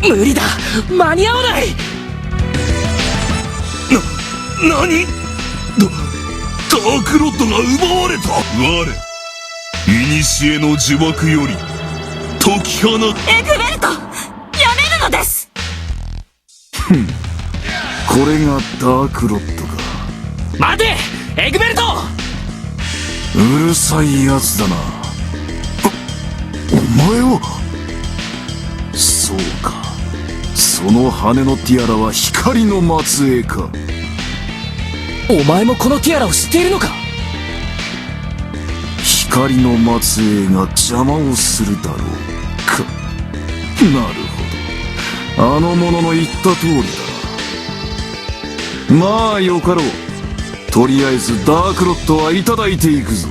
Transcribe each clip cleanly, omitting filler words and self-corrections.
無理だ、間に合わない。何？ダークロッドが奪われた。我、古の呪縛より解き放つ。エグベルト、やめるのです。これがダークロッドか。待て、エグベルト。うるさいやつだな。お前を。そうか、その羽のティアラは光の末裔か。お前もこのティアラを知っているのか。光の末裔が邪魔をするだろうか。なるほど、あの者の言った通りだ。まあよかろう。とりあえずダークロッドはいただいていくぞ。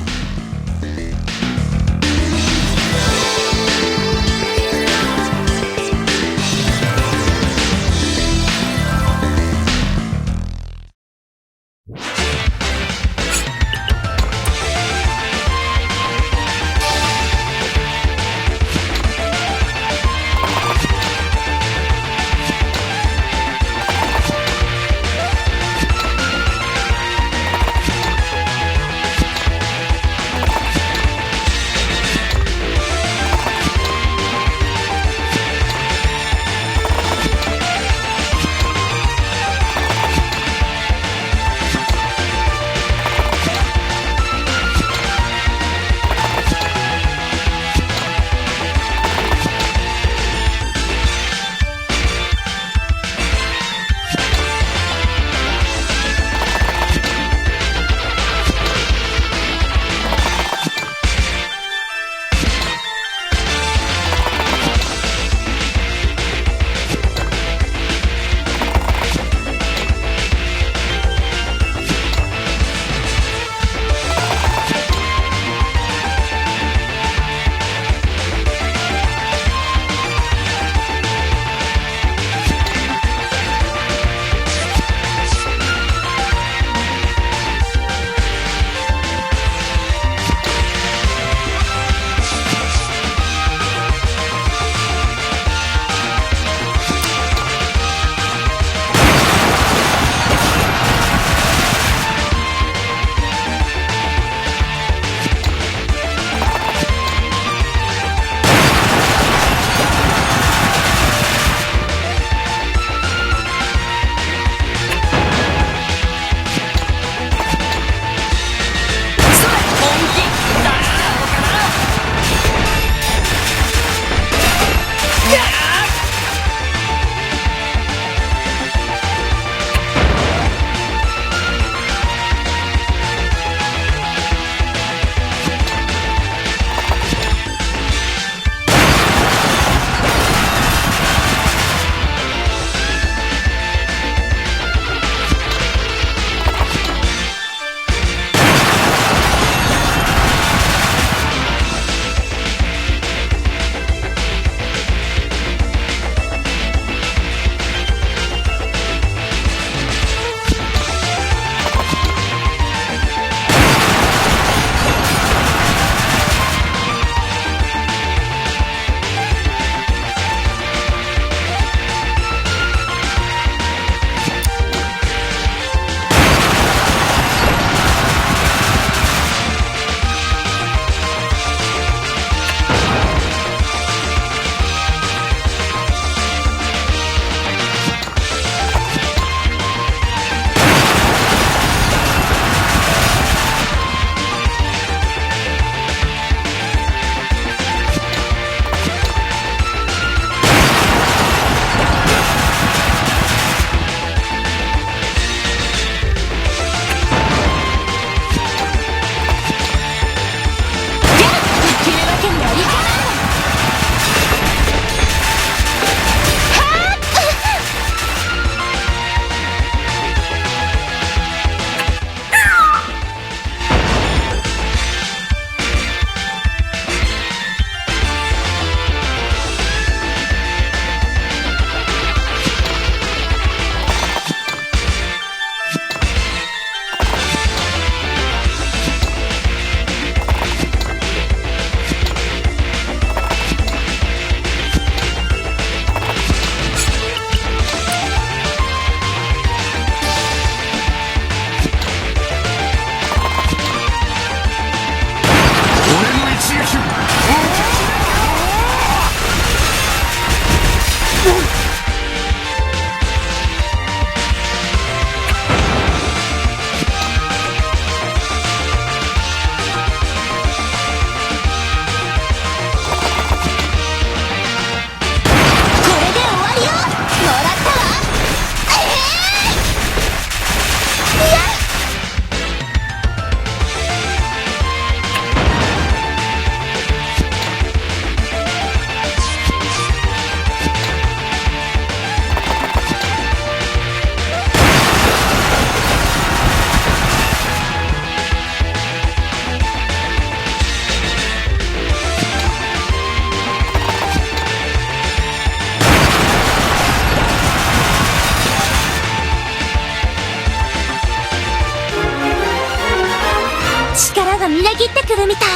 力がみなぎってくるみたい。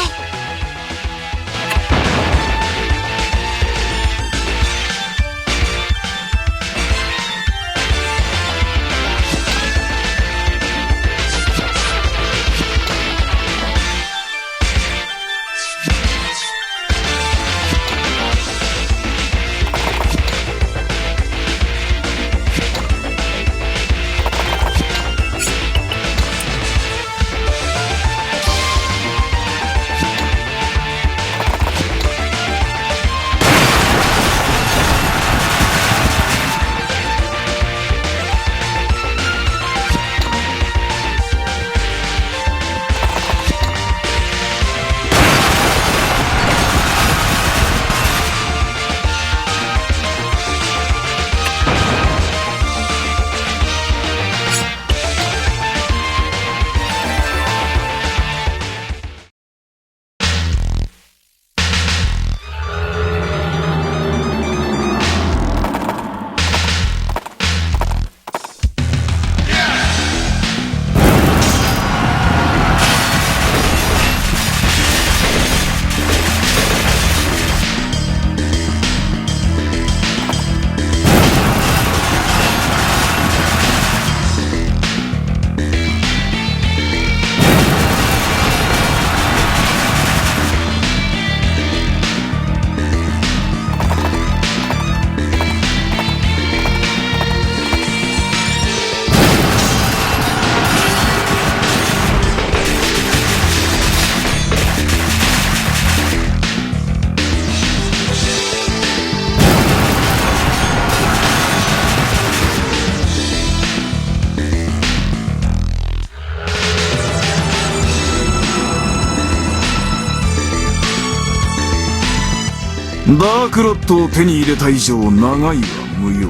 ダークロッドを手に入れた以上長いは無用。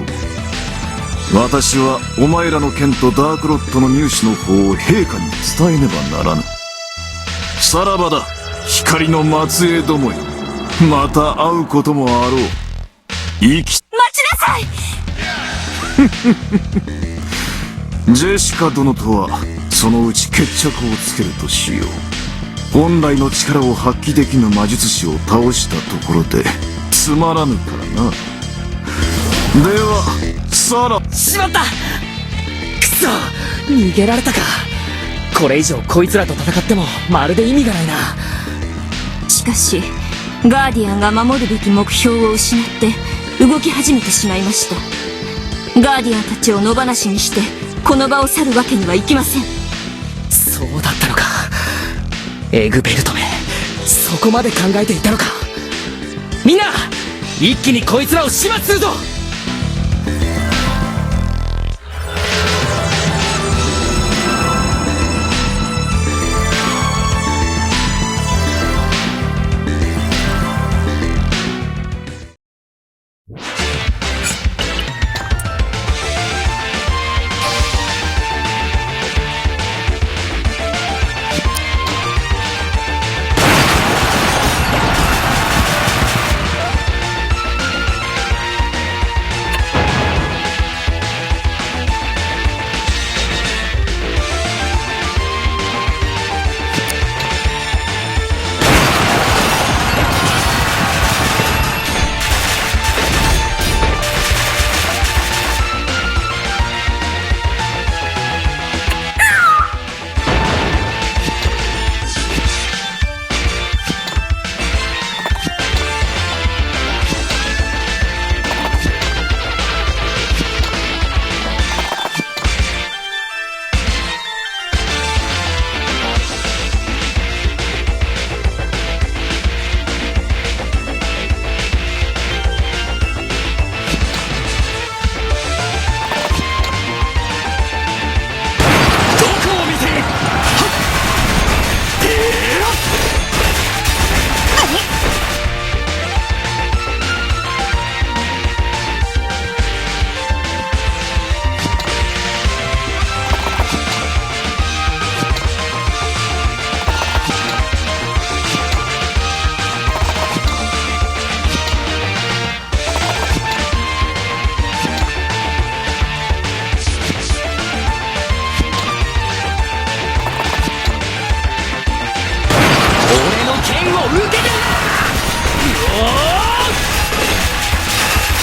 私はお前らの剣とダークロッドの入手の方を陛下に伝えねばならぬ。さらばだ、光の末裔どもよ。また会うこともあろう。待ちなさい。ジェシカ殿とはそのうち決着をつけるとしよう。本来の力を発揮できぬ魔術師を倒したところでつまらぬからな。ではさら。しまった。くそ、逃げられたか。これ以上こいつらと戦ってもまるで意味がないな。しかしガーディアンが守るべき目標を失って動き始めてしまいました。ガーディアンたちを野放しにしてこの場を去るわけにはいきません。そうだったのか。エグベルトめ、そこまで考えていたのか。みんな一気にこいつらを始末するぞ。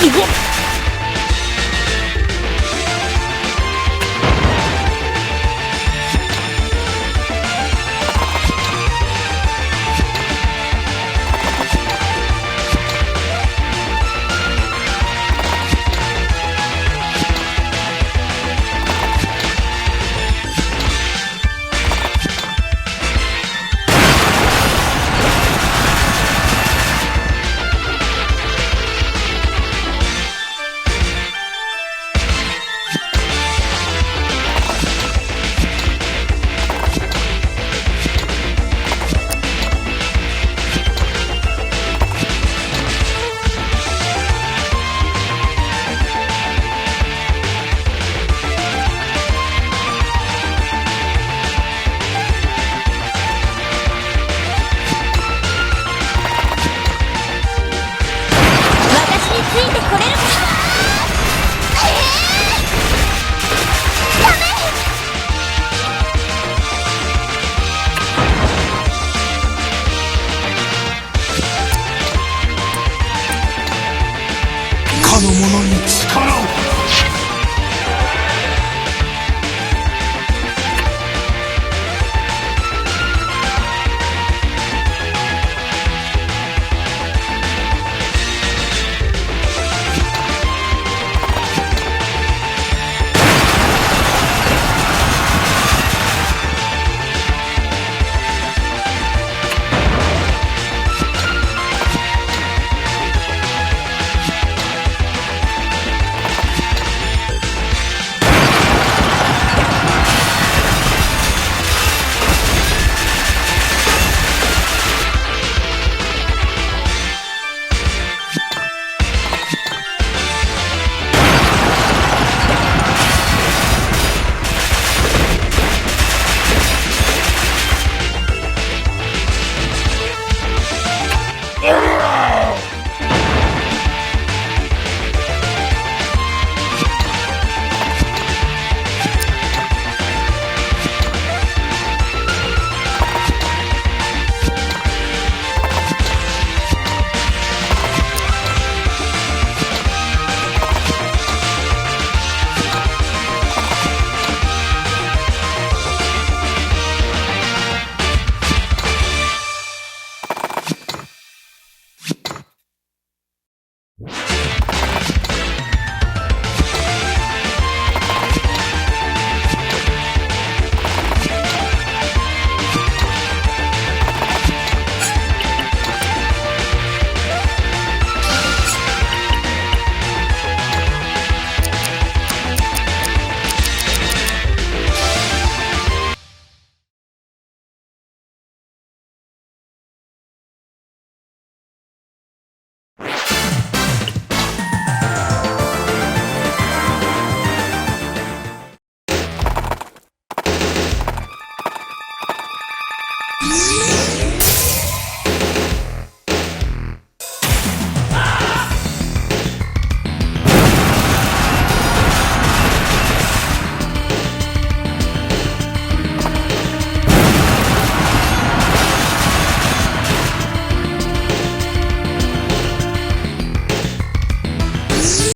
ついてこれるか。かの者に力を